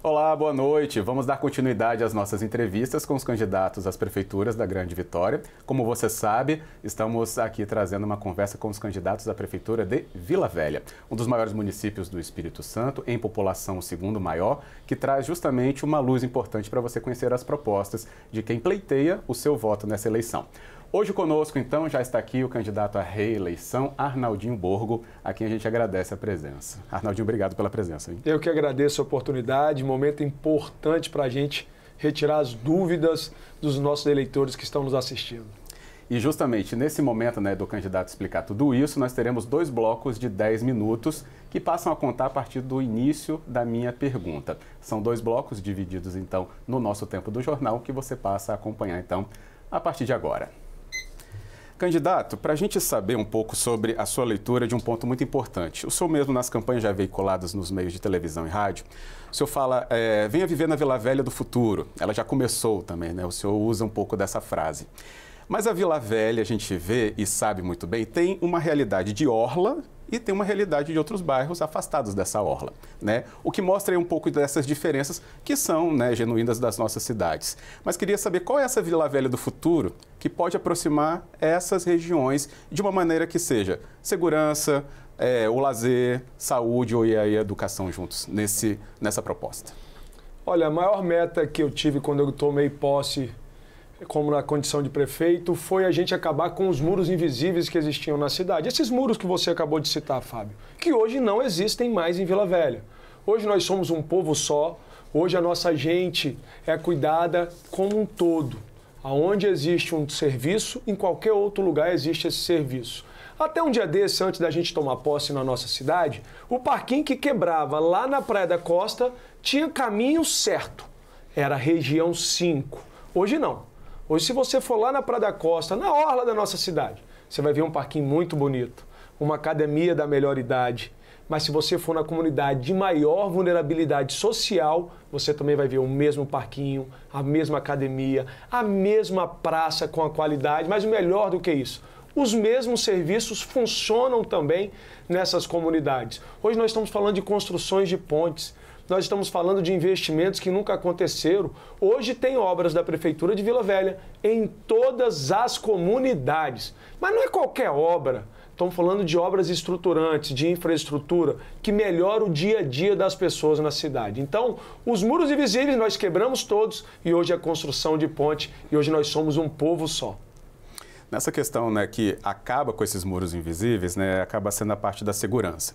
Olá, boa noite. Vamos dar continuidade às nossas entrevistas com os candidatos às prefeituras da Grande Vitória. Como você sabe, estamos aqui trazendo uma conversa com os candidatos à prefeitura de Vila Velha, um dos maiores municípios do Espírito Santo, em população o segundo maior, que traz justamente uma luz importante para você conhecer as propostas de quem pleiteia o seu voto nessa eleição. Hoje conosco, então, já está aqui o candidato à reeleição, Arnaldinho Borgo, a quem a gente agradece a presença. Arnaldinho, obrigado pela presença. Hein? Eu que agradeço a oportunidade, momento importante para a gente retirar as dúvidas dos nossos eleitores que estão nos assistindo. E justamente nesse momento, do candidato explicar tudo isso, nós teremos 2 blocos de 10 minutos que passam a contar a partir do início da minha pergunta. São 2 blocos divididos, então, no nosso tempo do jornal, que você passa a acompanhar, então, a partir de agora. Candidato, para a gente saber um pouco sobre a sua leitura de um ponto muito importante. O senhor mesmo, nas campanhas já veiculadas nos meios de televisão e rádio, o senhor fala, venha viver na Vila Velha do futuro. Ela já começou também, né? O senhor usa um pouco dessa frase. Mas a Vila Velha, a gente vê e sabe muito bem, tem uma realidade de orla e tem uma realidade de outros bairros afastados dessa orla, né? O que mostra aí um pouco dessas diferenças que são, genuínas das nossas cidades. Mas queria saber qual é essa Vila Velha do futuro que pode aproximar essas regiões de uma maneira que seja segurança, o lazer, saúde e a educação juntos nessa proposta. Olha, a maior meta que eu tive quando eu tomei posse como na condição de prefeito, foi a gente acabar com os muros invisíveis que existiam na cidade. Esses muros que você acabou de citar, Fábio, que hoje não existem mais em Vila Velha. Hoje nós somos um povo só, hoje a nossa gente é cuidada como um todo. Aonde existe um serviço, em qualquer outro lugar existe esse serviço. Até um dia desse, antes da gente tomar posse na nossa cidade, o parquinho que quebrava lá na Praia da Costa tinha caminho certo. Era a região 5. Hoje não. Hoje, se você for lá na Praia da Costa, na orla da nossa cidade, você vai ver um parquinho muito bonito, uma academia da melhor idade. Mas se você for na comunidade de maior vulnerabilidade social, você também vai ver o mesmo parquinho, a mesma academia, a mesma praça com a qualidade, mas o melhor do que isso, os mesmos serviços funcionam também nessas comunidades. Hoje nós estamos falando de construções de pontes, nós estamos falando de investimentos que nunca aconteceram. Hoje tem obras da Prefeitura de Vila Velha em todas as comunidades. Mas não é qualquer obra. Estamos falando de obras estruturantes, de infraestrutura, que melhora o dia a dia das pessoas na cidade. Então, os muros invisíveis nós quebramos todos e hoje é a construção de ponte e hoje nós somos um povo só. Nessa questão que acaba com esses muros invisíveis, acaba sendo a parte da segurança.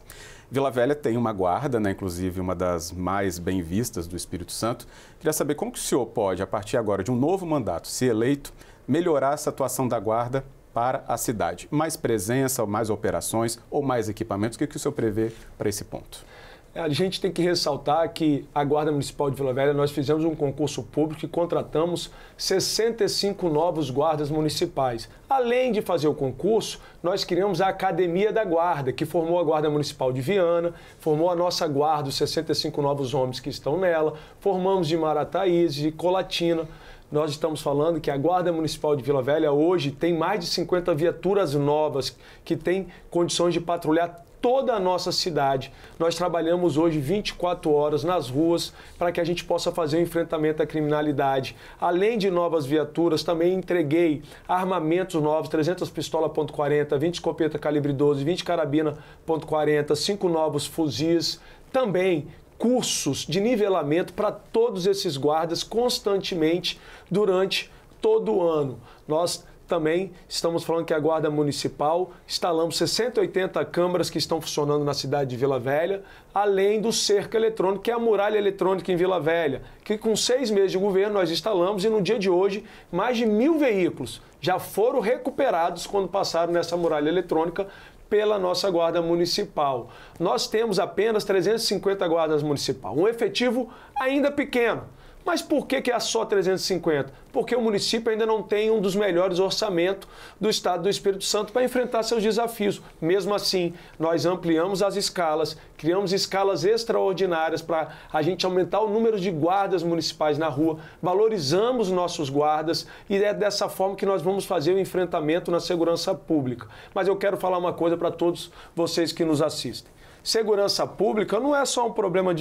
Vila Velha tem uma guarda, inclusive uma das mais bem vistas do Espírito Santo. Queria saber como que o senhor pode, a partir agora de um novo mandato, se eleito, melhorar essa atuação da guarda para a cidade. Mais presença, mais operações ou mais equipamentos? O que o senhor prevê para esse ponto? A gente tem que ressaltar que a Guarda Municipal de Vila Velha, nós fizemos um concurso público e contratamos 65 novos guardas municipais. Além de fazer o concurso, nós criamos a Academia da Guarda, que formou a Guarda Municipal de Viana, formou a nossa guarda, os 65 novos homens que estão nela, formamos de Marataízes, de Colatina. Nós estamos falando que a Guarda Municipal de Vila Velha hoje tem mais de 50 viaturas novas que têm condições de patrulhar toda a nossa cidade. Nós trabalhamos hoje 24 horas nas ruas para que a gente possa fazer o enfrentamento à criminalidade. Além de novas viaturas, também entreguei armamentos novos, 300 pistola .40, 20 escopeta calibre 12, 20 carabina .40, 5 novos fuzis. Também cursos de nivelamento para todos esses guardas constantemente durante todo o ano. Nós também estamos falando que a Guarda Municipal, instalamos 680 câmaras que estão funcionando na cidade de Vila Velha, além do cerco eletrônico, que é a muralha eletrônica em Vila Velha, que com 6 meses de governo nós instalamos e no dia de hoje mais de 1000 veículos já foram recuperados quando passaram nessa muralha eletrônica pela nossa Guarda Municipal. Nós temos apenas 350 guardas municipais, um efetivo ainda pequeno. Mas por que é só 350? Porque o município ainda não tem um dos melhores orçamentos do estado do Espírito Santo para enfrentar seus desafios. Mesmo assim, nós ampliamos as escalas, criamos escalas extraordinárias para a gente aumentar o número de guardas municipais na rua, valorizamos nossos guardas e é dessa forma que nós vamos fazer o enfrentamento na segurança pública. Mas eu quero falar uma coisa para todos vocês que nos assistem. segurança pública não é só um problema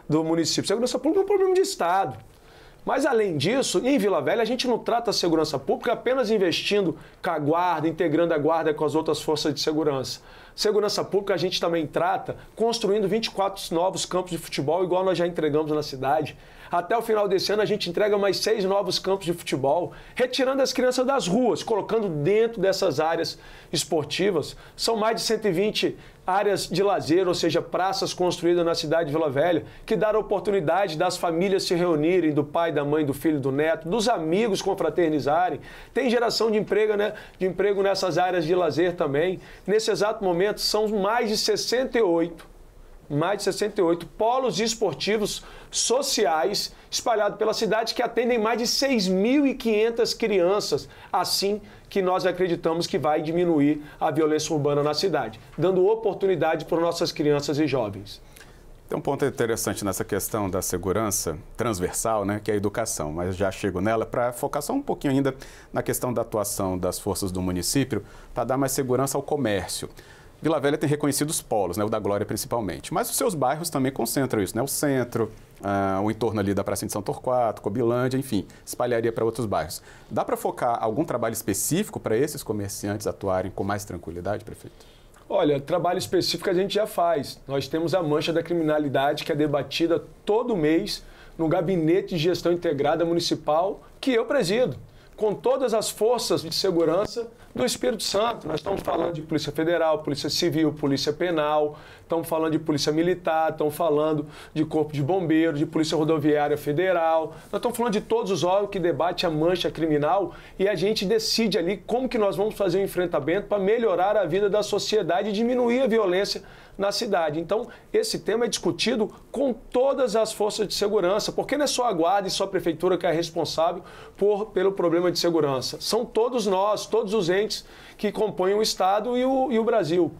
do município, segurança pública é um problema de Estado. Mas, além disso, em Vila Velha, a gente não trata a segurança pública apenas investindo com a guarda, integrando a guarda com as outras forças de segurança. Segurança pública a gente também trata construindo 24 novos campos de futebol, igual nós já entregamos na cidade. Até o final desse ano a gente entrega mais 6 novos campos de futebol, retirando as crianças das ruas, colocando dentro dessas áreas esportivas. São mais de 120 áreas de lazer, ou seja, praças construídas na cidade de Vila Velha, que dão a oportunidade das famílias se reunirem, do pai, da mãe, do filho, do neto, dos amigos confraternizarem. Tem geração de emprego, né, nessas áreas de lazer também. Nesse exato momento, são mais de 68 polos esportivos sociais espalhados pela cidade que atendem mais de 6.500 crianças, assim que nós acreditamos que vai diminuir a violência urbana na cidade, dando oportunidade para nossas crianças e jovens. Tem um ponto interessante nessa questão da segurança transversal, né, que é a educação, mas já chego nela para focar só um pouquinho ainda na questão da atuação das forças do município para dar mais segurança ao comércio. Vila Velha tem reconhecido os polos, né, o da Glória principalmente, mas os seus bairros também concentram isso, né, o centro, o entorno ali da Praça de São Torquato, Cobilândia, enfim, espalharia para outros bairros. Dá para focar algum trabalho específico para esses comerciantes atuarem com mais tranquilidade, prefeito? Olha, trabalho específico a gente já faz. Nós temos a mancha da criminalidade que é debatida todo mês no Gabinete de Gestão Integrada Municipal que eu presido, com todas as forças de segurança do Espírito Santo. Nós estamos falando de Polícia Federal, Polícia Civil, Polícia Penal, estamos falando de Polícia Militar, estamos falando de Corpo de Bombeiros, de Polícia Rodoviária Federal. Nós estamos falando de todos os órgãos que debatem a mancha criminal e a gente decide ali como que nós vamos fazer o enfrentamento para melhorar a vida da sociedade e diminuir a violência na cidade. Então, esse tema é discutido com todas as forças de segurança, porque não é só a Guarda e só a Prefeitura que é responsável pelo problema de segurança. São todos nós, todos os entes que compõem o Estado e o Brasil.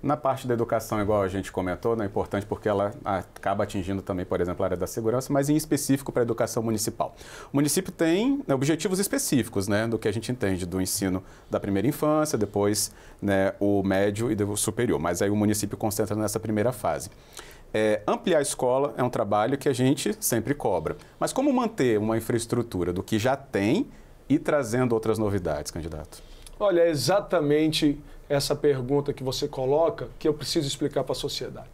Na parte da educação, igual a gente comentou, é importante porque ela acaba atingindo também, por exemplo, a área da segurança, mas em específico para a educação municipal. O município tem, né, objetivos específicos, né, do que a gente entende do ensino da primeira infância, depois, né, o médio e o superior, mas aí o município concentra nessa primeira fase. Ampliar a escola é um trabalho que a gente sempre cobra, mas como manter uma infraestrutura do que já tem e trazendo outras novidades, candidato? Olha, é exatamente essa pergunta que você coloca que eu preciso explicar para a sociedade.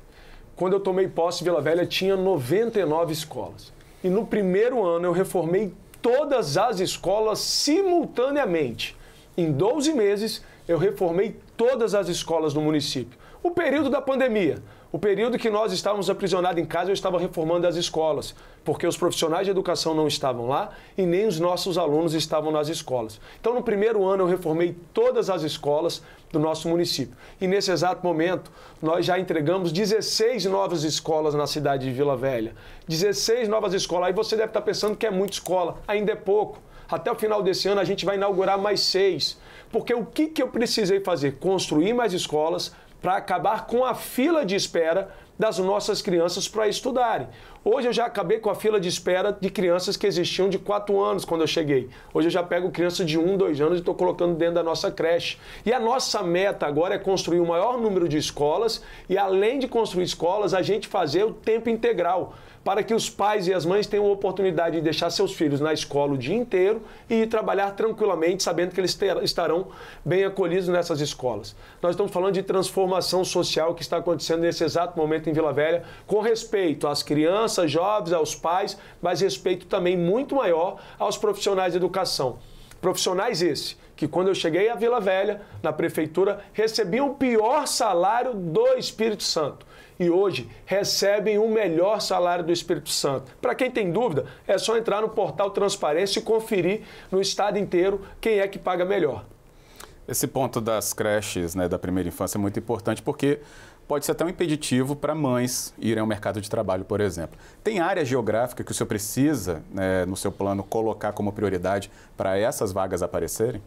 Quando eu tomei posse, Vila Velha tinha 99 escolas. E no primeiro ano eu reformei todas as escolas simultaneamente. Em 12 meses eu reformei todas as escolas do município. O período da pandemia, o período que nós estávamos aprisionados em casa, eu estava reformando as escolas, porque os profissionais de educação não estavam lá e nem os nossos alunos estavam nas escolas. Então, no primeiro ano, eu reformei todas as escolas do nosso município. E nesse exato momento, nós já entregamos 16 novas escolas na cidade de Vila Velha. 16 novas escolas. Aí você deve estar pensando que é muita escola. Ainda é pouco. Até o final desse ano, a gente vai inaugurar mais 6. Porque o que eu precisei fazer? Construir mais escolas, para acabar com a fila de espera das nossas crianças para estudarem. Hoje eu já acabei com a fila de espera de crianças que existiam de 4 anos quando eu cheguei. Hoje eu já pego crianças de 1, 2 anos e estou colocando dentro da nossa creche. E a nossa meta agora é construir o maior número de escolas e, além de construir escolas, a gente fazer o tempo integral, para que os pais e as mães tenham a oportunidade de deixar seus filhos na escola o dia inteiro e ir trabalhar tranquilamente, sabendo que eles estarão bem acolhidos nessas escolas. Nós estamos falando de transformação social que está acontecendo nesse exato momento em Vila Velha, com respeito às crianças, jovens, aos pais, mas respeito também muito maior aos profissionais de educação. Profissionais esse, que quando eu cheguei à Vila Velha, na prefeitura, recebiam o pior salário do Espírito Santo. E hoje recebem o melhor salário do Espírito Santo. Para quem tem dúvida, é só entrar no portal Transparência e conferir no estado inteiro quem é que paga melhor. Esse ponto das creches, né, da primeira infância é muito importante porque pode ser até um impeditivo para mães irem ao mercado de trabalho, por exemplo. Tem área geográfica que o senhor precisa, né, no seu plano, colocar como prioridade para essas vagas aparecerem?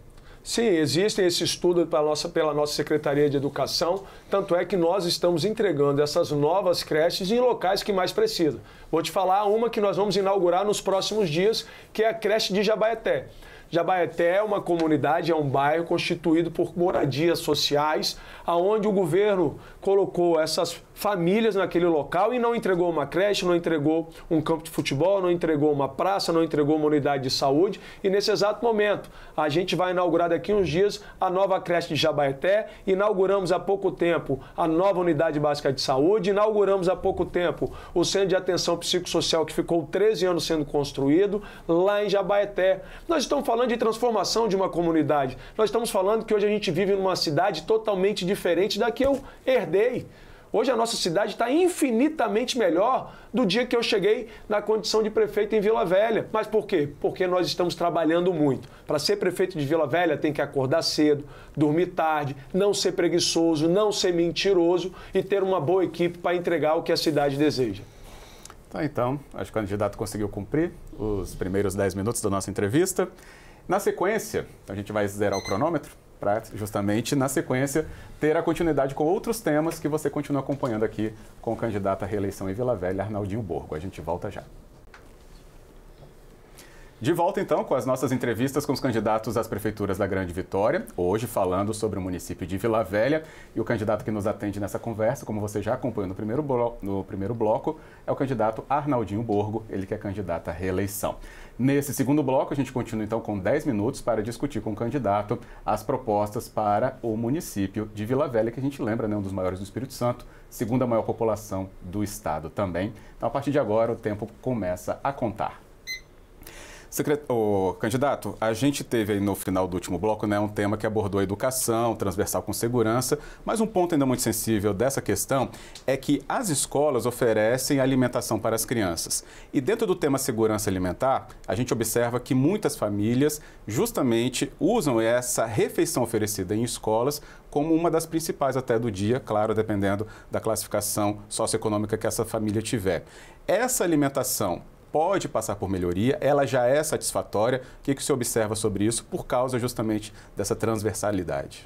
Sim, existe esse estudo pela nossa Secretaria de Educação, tanto é que nós estamos entregando essas novas creches em locais que mais precisam. Vou te falar uma que nós vamos inaugurar nos próximos dias, que é a creche de Jabaeté. Jabaeté é uma comunidade, é um bairro constituído por moradias sociais, aonde o governo colocou essas famílias naquele local e não entregou uma creche, não entregou um campo de futebol, não entregou uma praça, não entregou uma unidade de saúde. E nesse exato momento, a gente vai inaugurar daqui uns dias a nova creche de Jabaeté, inauguramos há pouco tempo a nova unidade básica de saúde, inauguramos há pouco tempo o centro de atenção psicossocial que ficou 13 anos sendo construído lá em Jabaeté. Nós estamos falando de transformação de uma comunidade. Nós estamos falando que hoje a gente vive numa cidade totalmente diferente da que eu herdei. Hoje a nossa cidade está infinitamente melhor do dia que eu cheguei na condição de prefeito em Vila Velha. Mas por quê? Porque nós estamos trabalhando muito. Para ser prefeito de Vila Velha tem que acordar cedo, dormir tarde, não ser preguiçoso, não ser mentiroso e ter uma boa equipe para entregar o que a cidade deseja. Tá, então, acho que o candidato conseguiu cumprir os primeiros 10 minutos da nossa entrevista. Na sequência, a gente vai zerar o cronômetro para justamente, na sequência, ter a continuidade com outros temas que você continua acompanhando aqui com o candidato à reeleição em Vila Velha, Arnaldinho Borgo. A gente volta já. De volta, então, com as nossas entrevistas com os candidatos às prefeituras da Grande Vitória, hoje falando sobre o município de Vila Velha. E o candidato que nos atende nessa conversa, como você já acompanhou no primeiro bloco, é o candidato Arnaldinho Borgo, ele que é candidato à reeleição. Nesse segundo bloco, a gente continua, então, com 10 minutos para discutir com o candidato as propostas para o município de Vila Velha, que a gente lembra, né, um dos maiores do Espírito Santo, segunda maior população do estado também. Então, a partir de agora, o tempo começa a contar. Candidato, a gente teve aí no final do último bloco, né, um tema que abordou a educação, transversal com segurança, mas um ponto ainda muito sensível dessa questão é que as escolas oferecem alimentação para as crianças. E dentro do tema segurança alimentar, a gente observa que muitas famílias justamente usam essa refeição oferecida em escolas como uma das principais até do dia, claro, dependendo da classificação socioeconômica que essa família tiver. Essa alimentação pode passar por melhoria, ela já é satisfatória. O que você observa sobre isso por causa justamente dessa transversalidade?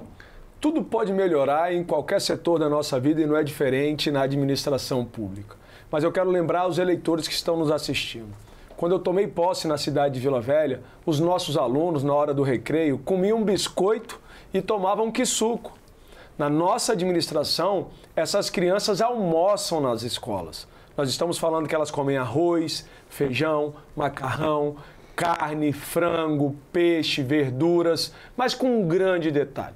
Tudo pode melhorar em qualquer setor da nossa vida e não é diferente na administração pública. Mas eu quero lembrar os eleitores que estão nos assistindo. Quando eu tomei posse na cidade de Vila Velha, os nossos alunos, na hora do recreio, comiam um biscoito e tomavam quissuco. Na nossa administração, essas crianças almoçam nas escolas. Nós estamos falando que elas comem arroz, feijão, macarrão, carne, frango, peixe, verduras, mas com um grande detalhe.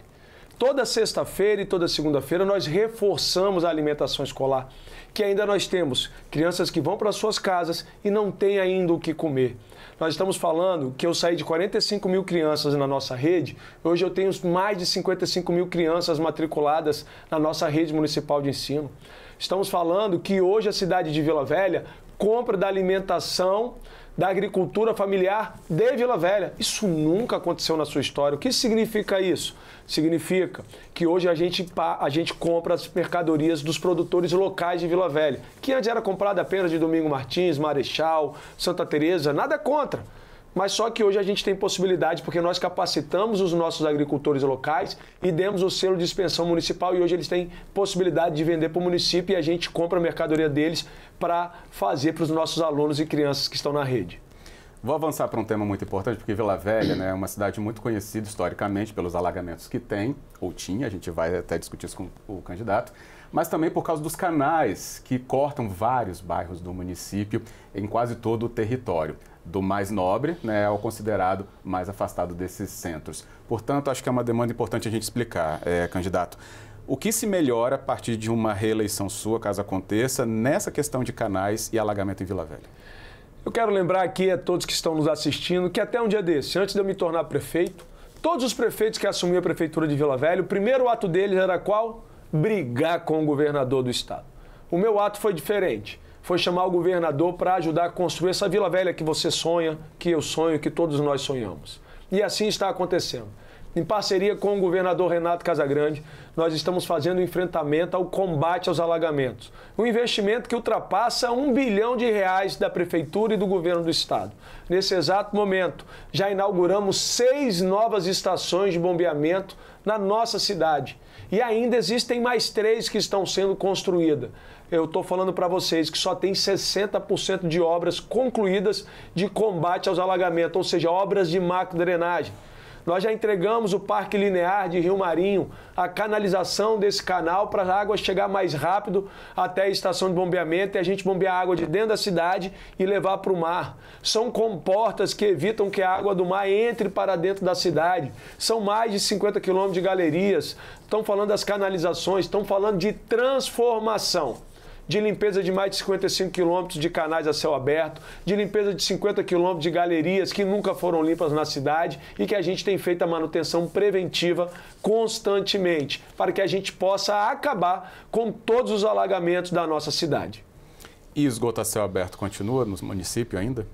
Toda sexta-feira e toda segunda-feira nós reforçamos a alimentação escolar, que ainda nós temos crianças que vão para suas casas e não têm ainda o que comer. Nós estamos falando que eu saí de 45 mil crianças na nossa rede, hoje eu tenho mais de 55 mil crianças matriculadas na nossa rede municipal de ensino. Estamos falando que hoje a cidade de Vila Velha compra da alimentação da agricultura familiar de Vila Velha. Isso nunca aconteceu na sua história. O que significa isso? Significa que hoje a gente compra as mercadorias dos produtores locais de Vila Velha, que antes era comprada apenas de Domingo Martins, Marechal, Santa Teresa, nada contra. Mas só que hoje a gente tem possibilidade, porque nós capacitamos os nossos agricultores locais e demos o selo de expensão municipal e hoje eles têm possibilidade de vender para o município e a gente compra a mercadoria deles para fazer para os nossos alunos e crianças que estão na rede. Vou avançar para um tema muito importante, porque Vila Velha, né, é uma cidade muito conhecida historicamente pelos alagamentos que tem, ou tinha, a gente vai até discutir isso com o candidato, mas também por causa dos canais que cortam vários bairros do município em quase todo o território, do mais nobre, né, ao considerado mais afastado desses centros. Portanto, acho que é uma demanda importante a gente explicar, candidato. O que se melhora a partir de uma reeleição sua, caso aconteça, nessa questão de canais e alagamento em Vila Velha? Eu quero lembrar aqui a todos que estão nos assistindo que até um dia desse, antes de eu me tornar prefeito, todos os prefeitos que assumiram a prefeitura de Vila Velha, o primeiro ato deles era qual? Brigar com o governador do estado. O meu ato foi diferente. Foi chamar o governador para ajudar a construir essa Vila Velha que você sonha, que eu sonho, que todos nós sonhamos. E assim está acontecendo. Em parceria com o governador Renato Casagrande, nós estamos fazendo um enfrentamento ao combate aos alagamentos. Um investimento que ultrapassa R$1 bilhão da prefeitura e do governo do estado. Nesse exato momento, já inauguramos 6 novas estações de bombeamento na nossa cidade. E ainda existem mais 3 que estão sendo construídas. Eu estou falando para vocês que só tem 60% de obras concluídas de combate aos alagamentos, ou seja, obras de macro-drenagem. Nós já entregamos o Parque Linear de Rio Marinho, a canalização desse canal para a água chegar mais rápido até a estação de bombeamento e a gente bombear a água de dentro da cidade e levar para o mar. São comportas que evitam que a água do mar entre para dentro da cidade. São mais de 50 quilômetros de galerias. Estão falando das canalizações, estão falando de transformação. De limpeza de mais de 55 quilômetros de canais a céu aberto, de limpeza de 50 quilômetros de galerias que nunca foram limpas na cidade e que a gente tem feito a manutenção preventiva constantemente, para que a gente possa acabar com todos os alagamentos da nossa cidade. E esgoto a céu aberto continua no município ainda?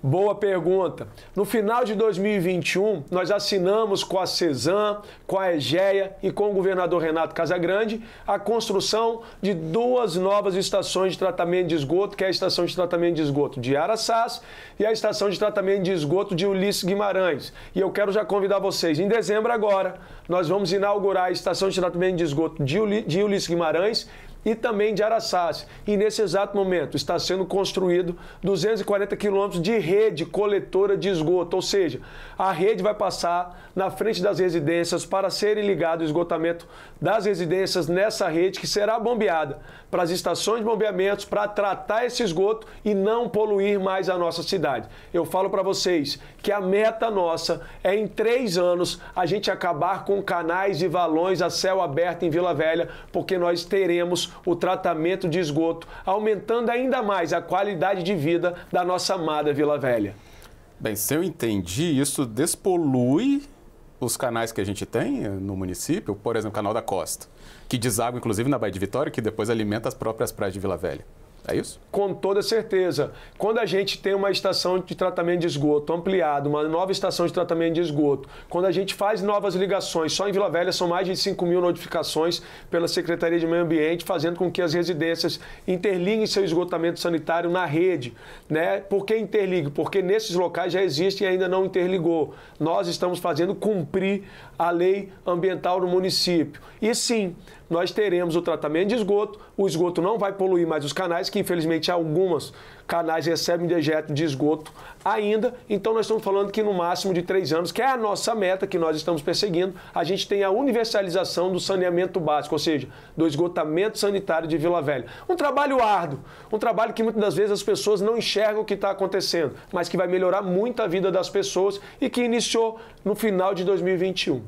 Boa pergunta. No final de 2021, nós assinamos com a CESAM, com a EGEA e com o governador Renato Casagrande a construção de 2 novas estações de tratamento de esgoto, que é a estação de tratamento de esgoto de Araçás e a estação de tratamento de esgoto de Ulisses Guimarães. E eu quero já convidar vocês, em dezembro agora, nós vamos inaugurar a estação de tratamento de esgoto de Ulisses Guimarães e também de Araçás. E nesse exato momento está sendo construído 240 quilômetros de rede coletora de esgoto, ou seja, a rede vai passar na frente das residências para serem ligado o esgotamento das residências nessa rede que será bombeada para as estações de bombeamentos para tratar esse esgoto e não poluir mais a nossa cidade. Eu falo para vocês que a meta nossa é em 3 anos a gente acabar com canais e valões a céu aberto em Vila Velha, porque nós teremos o tratamento de esgoto, aumentando ainda mais a qualidade de vida da nossa amada Vila Velha. Bem, se eu entendi, isso despolui os canais que a gente tem no município, por exemplo, o Canal da Costa, que deságua inclusive na Baía de Vitória, que depois alimenta as próprias praias de Vila Velha. É isso? Com toda certeza. Quando a gente tem uma estação de tratamento de esgoto ampliada, uma nova estação de tratamento de esgoto, quando a gente faz novas ligações, só em Vila Velha são mais de 5.000 notificações pela Secretaria de Meio Ambiente, fazendo com que as residências interliguem seu esgotamento sanitário na rede, né? Por que interligue? Porque nesses locais já existe e ainda não interligou. Nós estamos fazendo cumprir a lei ambiental no município. E sim, nós teremos o tratamento de esgoto, o esgoto não vai poluir mais os canais, que infelizmente alguns canais recebem dejeto de esgoto ainda, então nós estamos falando que no máximo de 3 anos, que é a nossa meta que nós estamos perseguindo, a gente tem a universalização do saneamento básico, ou seja, do esgotamento sanitário de Vila Velha. Um trabalho árduo, um trabalho que muitas das vezes as pessoas não enxergam o que está acontecendo, mas que vai melhorar muito a vida das pessoas e que iniciou no final de 2021.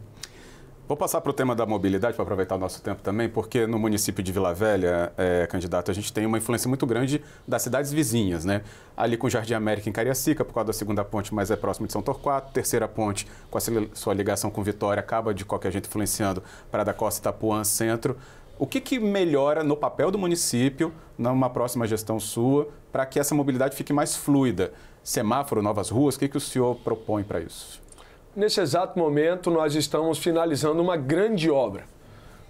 Vou passar para o tema da mobilidade, para aproveitar o nosso tempo também, porque no município de Vila Velha, candidato, a gente tem uma influência muito grande das cidades vizinhas, né? Ali com o Jardim América em Cariacica, por causa da segunda ponte, mas é próximo de São Torquato. Terceira ponte, com a sua ligação com Vitória, acaba de qualquer jeito influenciando Praia da Costa, Itapuã, Centro. O que melhora no papel do município, numa próxima gestão sua, para que essa mobilidade fique mais fluida? Semáforo, novas ruas, o que o senhor propõe para isso? Nesse exato momento, nós estamos finalizando uma grande obra.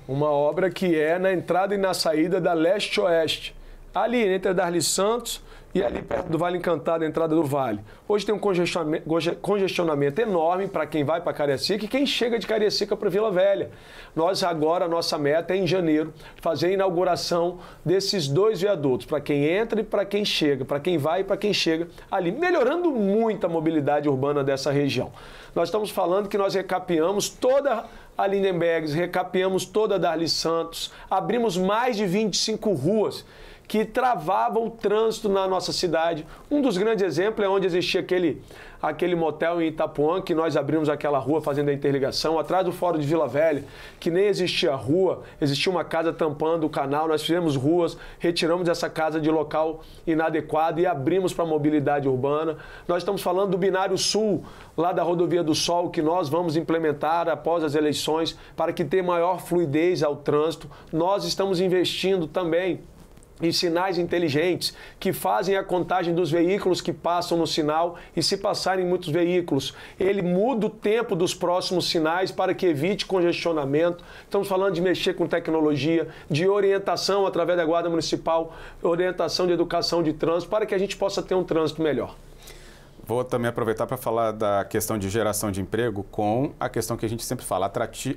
Uma obra que é na entrada e na saída da leste-oeste. Ali entre Darli Santos e ali perto do Vale Encantado, a entrada do Vale. Hoje tem um congestionamento enorme para quem vai para Cariacica e quem chega de Cariacica para Vila Velha. Nós agora, a nossa meta é em janeiro, fazer a inauguração desses 2 viadutos, para quem entra e para quem chega, para quem vai e para quem chega ali, melhorando muito a mobilidade urbana dessa região. Nós estamos falando que nós recapeamos toda a Lindenbergs, recapeamos toda a Darli Santos, abrimos mais de 25 ruas que travavam o trânsito na nossa cidade. Um dos grandes exemplos é onde existia aquele motel em Itapuã, que nós abrimos aquela rua fazendo a interligação, atrás do Fórum de Vila Velha, que nem existia rua, existia uma casa tampando o canal, nós fizemos ruas, retiramos essa casa de local inadequado e abrimos para a mobilidade urbana. Nós estamos falando do Binário Sul, lá da Rodovia do Sol, que nós vamos implementar após as eleições para que tenha maior fluidez ao trânsito. Nós estamos investindo também em sinais inteligentes que fazem a contagem dos veículos que passam no sinal e se passarem muitos veículos, ele muda o tempo dos próximos sinais para que evite congestionamento. Estamos falando de mexer com tecnologia, de orientação através da Guarda Municipal, orientação de educação de trânsito, para que a gente possa ter um trânsito melhor. Vou também aproveitar para falar da questão de geração de emprego com a questão que a gente sempre fala,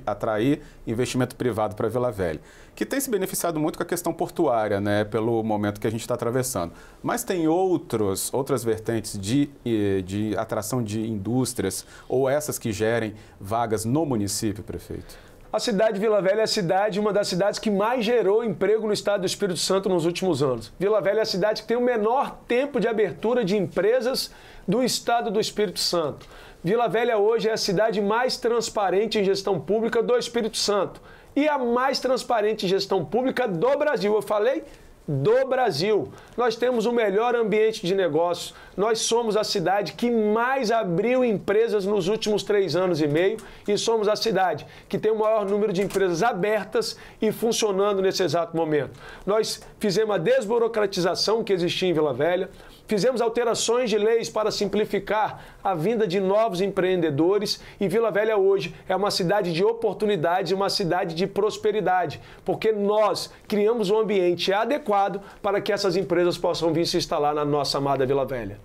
atrair investimento privado para Vila Velha, que tem se beneficiado muito com a questão portuária, né, pelo momento que a gente está atravessando. Mas tem outras vertentes de atração de indústrias ou essas que gerem vagas no município, prefeito? A cidade de Vila Velha é uma das cidades que mais gerou emprego no estado do Espírito Santo nos últimos anos. Vila Velha é a cidade que tem o menor tempo de abertura de empresas do estado do Espírito Santo. Vila Velha hoje é a cidade mais transparente em gestão pública do Espírito Santo e a mais transparente em gestão pública do Brasil. Eu falei do Brasil. Nós temos o melhor ambiente de negócios. Nós somos a cidade que mais abriu empresas nos últimos 3 anos e meio e somos a cidade que tem o maior número de empresas abertas e funcionando nesse exato momento. Nós fizemos a desburocratização que existia em Vila Velha, fizemos alterações de leis para simplificar a vinda de novos empreendedores e Vila Velha hoje é uma cidade de oportunidades e uma cidade de prosperidade, porque nós criamos um ambiente adequado para que essas empresas possam vir se instalar na nossa amada Vila Velha.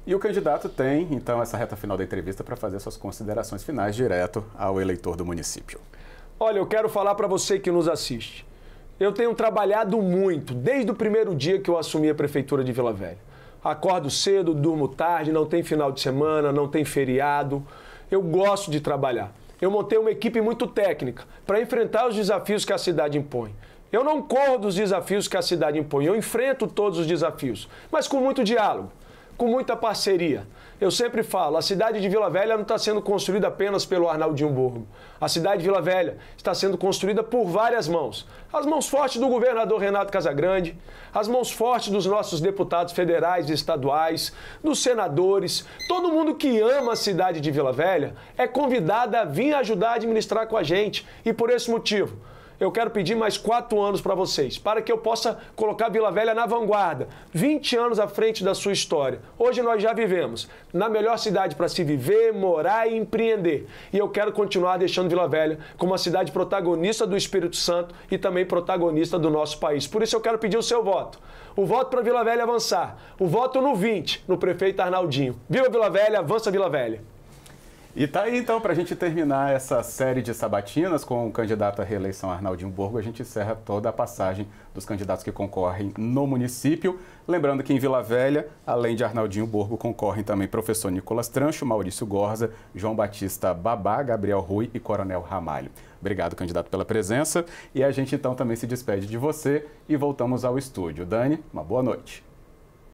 E o candidato tem, então, essa reta final da entrevista para fazer suas considerações finais direto ao eleitor do município. Olha, eu quero falar para você que nos assiste. Eu tenho trabalhado muito, desde o primeiro dia que eu assumi a Prefeitura de Vila Velha. Acordo cedo, durmo tarde, não tem final de semana, não tem feriado. Eu gosto de trabalhar. Eu montei uma equipe muito técnica para enfrentar os desafios que a cidade impõe. Eu não corro dos desafios que a cidade impõe, eu enfrento todos os desafios, mas com muito diálogo, com muita parceria. Eu sempre falo, a cidade de Vila Velha não está sendo construída apenas pelo Arnaldinho Borgo. A cidade de Vila Velha está sendo construída por várias mãos. As mãos fortes do governador Renato Casagrande, as mãos fortes dos nossos deputados federais e estaduais, dos senadores. Todo mundo que ama a cidade de Vila Velha é convidado a vir ajudar a administrar com a gente. E por esse motivo, eu quero pedir mais 4 anos para vocês, para que eu possa colocar Vila Velha na vanguarda, 20 anos à frente da sua história. Hoje nós já vivemos na melhor cidade para se viver, morar e empreender. E eu quero continuar deixando Vila Velha como uma cidade protagonista do Espírito Santo e também protagonista do nosso país. Por isso eu quero pedir o seu voto. O voto para Vila Velha avançar. O voto no 20, no prefeito Arnaldinho. Viva Vila Velha, avança Vila Velha. E tá aí, então, para a gente terminar essa série de sabatinas com o candidato à reeleição Arnaldinho Borgo, a gente encerra toda a passagem dos candidatos que concorrem no município. Lembrando que em Vila Velha, além de Arnaldinho Borgo, concorrem também professor Nicolas Trancho, Maurício Gorza, João Batista Babá, Gabriel Rui e Coronel Ramalho. Obrigado, candidato, pela presença. E a gente, então, também se despede de você e voltamos ao estúdio. Dani, uma boa noite.